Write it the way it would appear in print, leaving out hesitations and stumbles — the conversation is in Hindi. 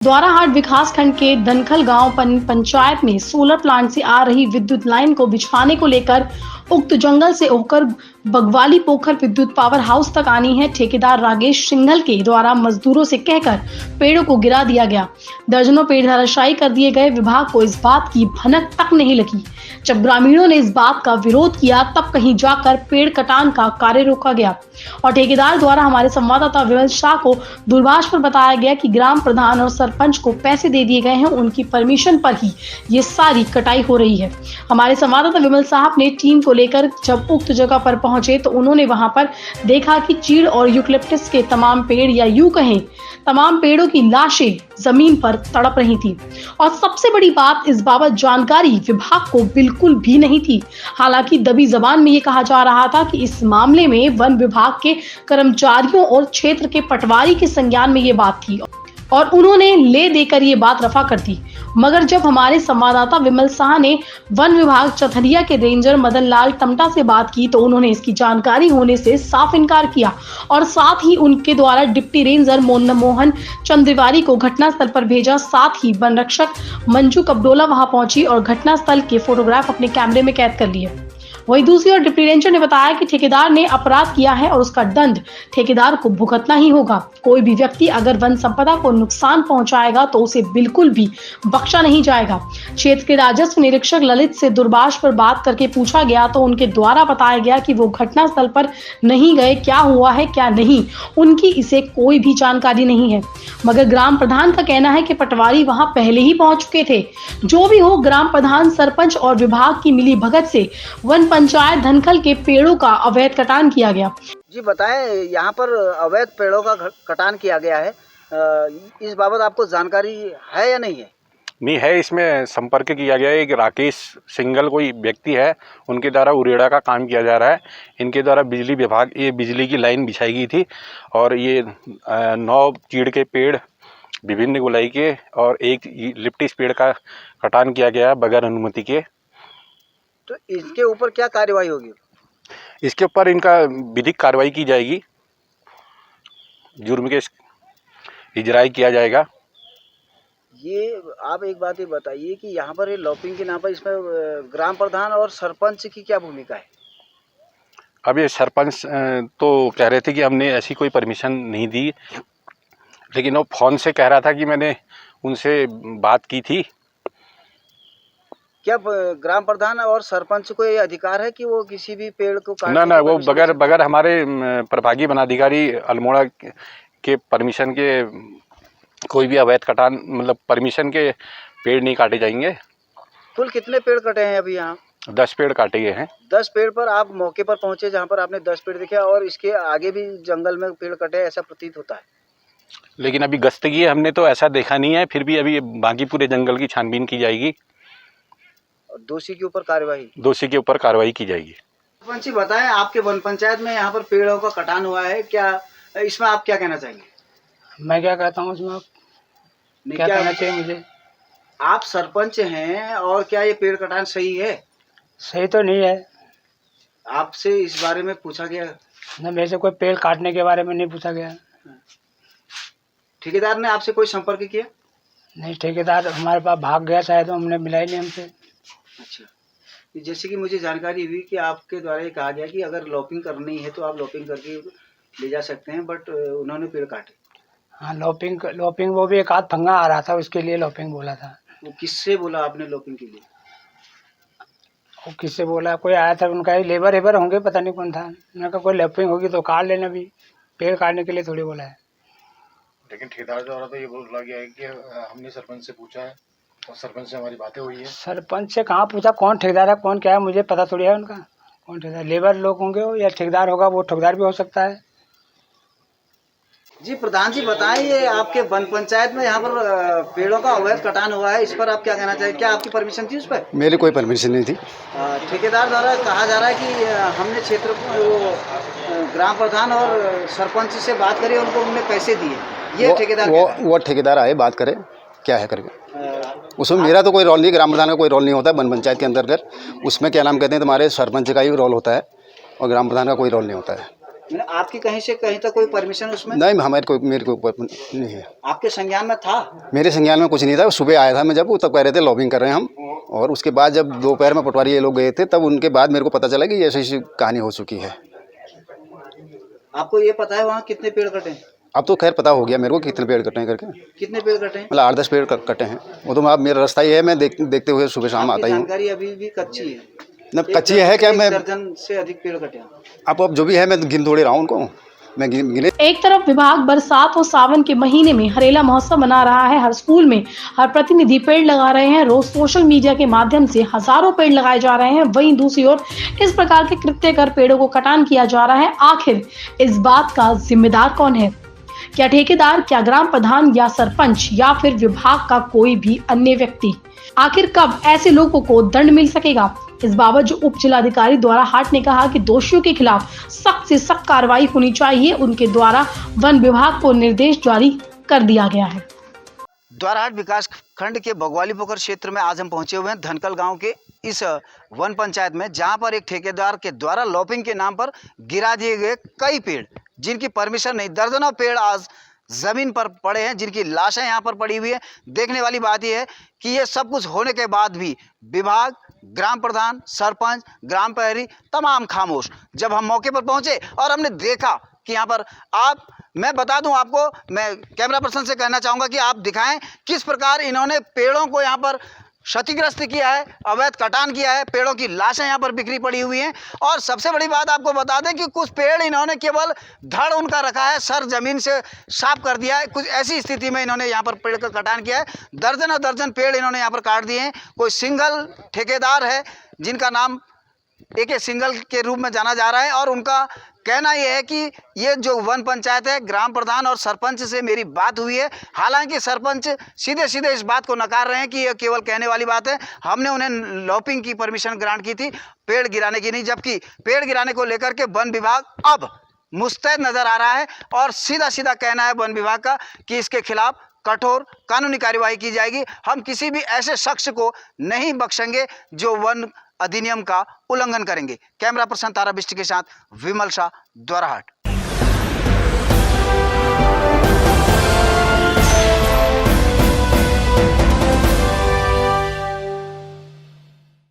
द्वाराहाट विकासखंड के धनखल गांव पंचायत में सोलर प्लांट से आ रही विद्युत लाइन को बिछवाने को लेकर उक्त जंगल से होकर बगवाली पोखर विद्युत पावर हाउस तक आनी है। ठेकेदार राकेश सिंघल के द्वारा मजदूरों से कहकर पेड़ों को गिरा दिया गया। दर्जनों पेड़ धराशायी कर दिए गए। विभाग को इस बात की भनक तक नहीं लगी। जब ग्रामीणों ने इस बात का विरोध किया तब कहीं जाकर पेड़ कटान का कार्य रोका गया और ठेकेदार द्वारा हमारे संवाददाता विमल शाह को दूरभाष पर बताया गया कि ग्राम प्रधान और सरपंच को पैसे दे दिए गए हैं, उनकी परमिशन पर ही ये सारी कटाई हो रही है। हमारे संवाददाता विमल साहब ने टीम को लेकर जब उक्त जगह पर पहुंचे तो उन्होंने वहां पर देखा कि चीड़ और यूकलिप्टस के तमाम पेड़ या यूं कहें तमाम पेड़ों की लाशें जमीन पर तड़प रही थी और सबसे बड़ी बात, इस बाबत जानकारी विभाग को बिल्कुल भी नहीं थी। हालांकि दबी जबान में ये कहा जा रहा था कि इस मामले में वन विभाग के कर्मचारियों और क्षेत्र के पटवारी के संज्ञान में ये बात थी और उन्होंने ले देकर ये बात रफा कर दी। मगर जब हमारे संवाददाता विमल शाह ने वन विभाग चथरिया के रेंजर मदन लाल टमटा से बात की तो उन्होंने इसकी जानकारी होने से साफ इनकार किया और साथ ही उनके द्वारा डिप्टी रेंजर मोहन चंद्रवारी को घटनास्थल पर भेजा। साथ ही वन रक्षक मंजू कबडोला वहां पहुंची और घटनास्थल के फोटोग्राफ अपने कैमरे में कैद कर लिए। वहीं दूसरी ओर डिप्टी रेंजर ने बताया कि ठेकेदार ने अपराध किया है और उसका दंड ठेकेदार को भुगतना ही होगा। कोई भी व्यक्ति अगर वन संपदा को नुकसान पहुंचाएगा तो उसे बिल्कुल भी बख्शा नहीं जाएगा। क्षेत्र के राजस्व निरीक्षक ललित से दूरभाष पर बात करके पूछा गया तो उनके द्वारा बताया गया कि वो घटनास्थल पर नहीं गए, क्या हुआ है क्या नहीं उनकी इसे कोई भी जानकारी नहीं है। मगर ग्राम प्रधान का कहना है कि पटवारी वहां पहले ही पहुंच चुके थे। जो भी हो, ग्राम प्रधान, सरपंच और विभाग की मिली भगत से वन पंचायत धनखल के पेड़ों का अवैध कटान किया गया। जी बताएं, यहाँ पर अवैध पेड़ों का कटान किया गया है, इस बाबत आपको जानकारी है या नहीं है? नहीं है, इसमें संपर्क किया गया है। एक राकेश सिंघल कोई व्यक्ति है, उनके द्वारा उरेड़ा का काम किया जा रहा है। इनके द्वारा बिजली विभाग ये बिजली की लाइन बिछाई गई थी और ये 9 चीड़ के पेड़ विभिन्न गोलाई के और एक लिप्टिस पेड़ का कटान किया गया बगैर अनुमति के। तो इसके ऊपर क्या कार्रवाई होगी? इसके ऊपर इनका विधिक कार्रवाई की जाएगी, जुर्म के इजराई किया जाएगा। ये आप एक बात ये बताइए कि यहाँ पर ये लॉपिंग के नाम पर इसमें ग्राम प्रधान और सरपंच की क्या भूमिका है? अब ये सरपंच तो कह रहे थे कि हमने ऐसी कोई परमिशन नहीं दी, लेकिन वो फ़ोन से कह रहा था कि मैंने उनसे बात की थी। क्या ग्राम प्रधान और सरपंच को ये अधिकार है कि वो किसी भी पेड़ को ना, वो बगैर हमारे प्रभागी वनाधिकारी अल्मोड़ा के परमिशन के कोई भी अवैध कटान मतलब परमिशन के पेड़ नहीं काटे जाएंगे। कुल कितने पेड़ कटे हैं अभी यहाँ? 10 पेड़ काटे गए हैं। 10 पेड़ पर आप मौके पर पहुंचे जहाँ पर आपने 10 पेड़ देखे और इसके आगे भी जंगल में पेड़ कटे ऐसा प्रतीत होता है। लेकिन अभी गश्त की है हमने तो ऐसा देखा नहीं है, फिर भी अभी बाकी पूरे जंगल की छानबीन की जाएगी। दोषी के ऊपर कार्रवाई की जाएगी। सरपंच जी बताएं, आपके वन पंचायत में यहाँ पर पेड़ों का कटान हुआ है, क्या इसमें आप क्या कहना चाहेंगे? मैं क्या कहता हूँ इसमें क्या कहना चाहिए मुझे? आप सरपंच हैं और क्या ये पेड़ कटान सही है? सही तो नहीं है। आपसे इस बारे में पूछा गया? न, मेरे से कोई पेड़ काटने के बारे में नहीं पूछा गया। ठेकेदार ने आपसे कोई संपर्क किया? नहीं, ठेकेदार हमारे पास भाग गया शायद, तो हमने मिला ही नहीं हमसे। अच्छा, जैसे कि मुझे जानकारी हुई कि आपके द्वारा ये कहा गया कि अगर लॉपिंग करनी है तो आप लॉपिंग करके ले जा सकते हैं, बट उन्होंने पेड़ काटे। हाँ, लॉपिंग वो भी एक आध फंगा आ रहा था, उसके लिए लॉपिंग बोला था। वो किससे बोला आपने लॉपिंग के लिए? वो किससे बोला? कोई आया था, उनका लेबर होंगे, पता नहीं कौन था। उन्होंने कहा कोई लॉपिंग होगी तो काट लेना, भी पेड़ काटने के लिए थोड़ी बोला है। लेकिन ठेकेदार द्वारा तो ये बोला गया है कि हमने सरपंच से पूछा है और सरपंच से हमारी बातें हुई है। सरपंच से कहाँ पूछा? कौन ठेकेदार है कौन क्या है मुझे पता थोड़ी है उनका। कौन ठेकेदार? लेबर लोग होंगे या ठेकेदार होगा, वो ठेकेदार भी हो सकता है। जी प्रधान जी बताएं, ये आपके वन पंचायत में यहाँ पर पेड़ों का अवैध कटान हुआ है, इस पर आप क्या कहना चाहिए? क्या आपकी परमिशन थी उस पर? मेरी कोई परमिशन नहीं थी। ठेकेदार द्वारा कहा जा रहा है कि हमने क्षेत्र को ग्राम प्रधान और सरपंच से बात करी, उनको हमने पैसे दिए। ये ठेकेदार वो ठेकेदार आए बात करे क्या है करके। उसमें मेरा तो कोई रोल नहीं, ग्राम प्रधान का कोई रोल नहीं होता है वन पंचायत के अंतर्गत। उसमें क्या नाम कहते हैं, तुम्हारे सरपंच का ही रोल होता है और ग्राम प्रधान का कोई रोल नहीं होता है। मैंने आपकी कहीं से कहीं तक कोई परमिशन उसमें? नहीं, हमारे को मेरे को नहीं है। आपके संज्ञान में था? मेरे संज्ञान में कुछ नहीं था। सुबह आया था मैं, जब तब कह रहे थे लॉबिंग कर रहे हैं हम, और उसके बाद जब दोपहर में पटवारी ये लोग गए थे, तब उनके बाद मेरे को पता चला कि ऐसी ऐसी कहानी हो चुकी है। आपको ये पता है वहाँ कितने पेड़ कटे? अब तो खैर पता हो गया मेरे को कितने पेड़ कटे हैं करके। कितने पेड़ कटे? मतलब 8-10 पेड़ कटे हैं। वो तो अब मेरा रास्ता ही है, मैं देखते हुए सुबह शाम आता ही हूँ। जानकारी अभी भी कच्ची है? न कच्ची है क्या? मैं दर्जन से अधिक पेड़ कटे हैं। अब जो भी है मैं गिन थोड़े रहा हूँ उनको, मैं गिने। एक तरफ विभाग बरसात और सावन के महीने में हरेला महोत्सव मना रहा है, हर स्कूल में हर प्रतिनिधि पेड़ लगा रहे हैं, रोज सोशल मीडिया के माध्यम से हजारों पेड़ लगाए जा रहे हैं। वहीं दूसरी ओर इस प्रकार के कृत्य कर पेड़ों को कटान किया जा रहा है। आखिर इस बात का जिम्मेदार कौन है? क्या ठेकेदार, क्या ग्राम प्रधान या सरपंच, या फिर विभाग का कोई भी अन्य व्यक्ति? आखिर कब ऐसे लोगों को दंड मिल सकेगा? इस बाबत जो उप जिलाधिकारी द्वाराहाट ने कहा कि दोषियों के खिलाफ सख्त से सख्त कार्रवाई होनी चाहिए। उनके द्वारा वन विभाग को निर्देश जारी कर दिया गया है। द्वाराहाट विकास खंड के बगवाली पोखर क्षेत्र में आज हम पहुंचे हुए हैं धनकल गांव के इस वन पंचायत में, जहां पर एक ठेकेदार के द्वारा लॉपिंग के नाम पर गिरा दिए गए कई पेड़, जिनकी परमिशन नहीं, दर्जनों पेड़ आज जमीन पर पड़े हैं, जिनकी लाशें यहाँ पर पड़ी हुई है। देखने वाली बात यह है कि ये सब कुछ होने के बाद भी विभाग, ग्राम प्रधान, सरपंच, ग्राम प्रहरी तमाम खामोश। जब हम मौके पर पहुंचे और हमने देखा कि यहाँ पर मैं बता दूं आपको, मैं कैमरा पर्सन से कहना चाहूँगा कि आप दिखाएं किस प्रकार इन्होंने पेड़ों को यहाँ पर क्षतिग्रस्त किया है, अवैध कटान किया है। पेड़ों की लाशें यहाँ पर बिखरी पड़ी हुई हैं। और सबसे बड़ी बात आपको बता दें कि कुछ पेड़ इन्होंने केवल धड़ उनका रखा है, सर जमीन से साफ कर दिया है। कुछ ऐसी स्थिति में इन्होंने यहाँ पर पेड़ का कटान किया है। दर्जन और दर्जन पेड़ इन्होंने यहाँ पर काट दिए हैं। कोई सिंगल ठेकेदार है जिनका नाम AK सिंगल के रूप में जाना जा रहा है, और उनका कहना यह है कि ये जो वन पंचायत है, ग्राम प्रधान और सरपंच से मेरी बात हुई है। हालांकि सरपंच सीधे सीधे इस बात को नकार रहे हैं कि ये केवल कहने वाली बात है, हमने उन्हें लॉपिंग की परमिशन ग्रांट की थी, पेड़ गिराने की नहीं। जबकि पेड़ गिराने को लेकर के वन विभाग अब मुस्तैद नजर आ रहा है, और सीधा सीधा कहना है वन विभाग का कि इसके खिलाफ कठोर कानूनी कार्यवाही की जाएगी। हम किसी भी ऐसे शख्स को नहीं बख्शेंगे जो वन अधिनियम का उल्लंघन करेंगे। कैमरा पर्सन तारा बिष्ट के साथ विमल शाह, द्वाराहाट।